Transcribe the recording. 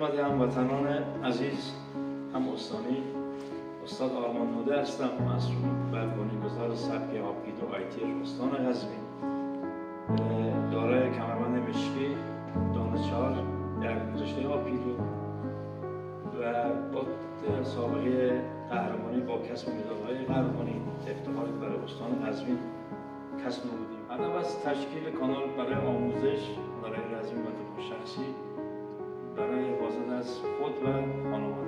خدمت هموطنان عزیز هم استانی استاد آرمان نوده هستم، مسئول و بنیانگذار سبک آپید و آیتی استان قزوین. دارای کمربند مشکی، دانشجوی در رشته آپیدو و با سابقه قهرمانی با کسب مدال‌های قهرمانی افتخار برای استان قزوین کسب بودیم. علاوه از تشکیل کانال برای آموزش برای قزوین و شخصی برای حفاظت از خود و خانواده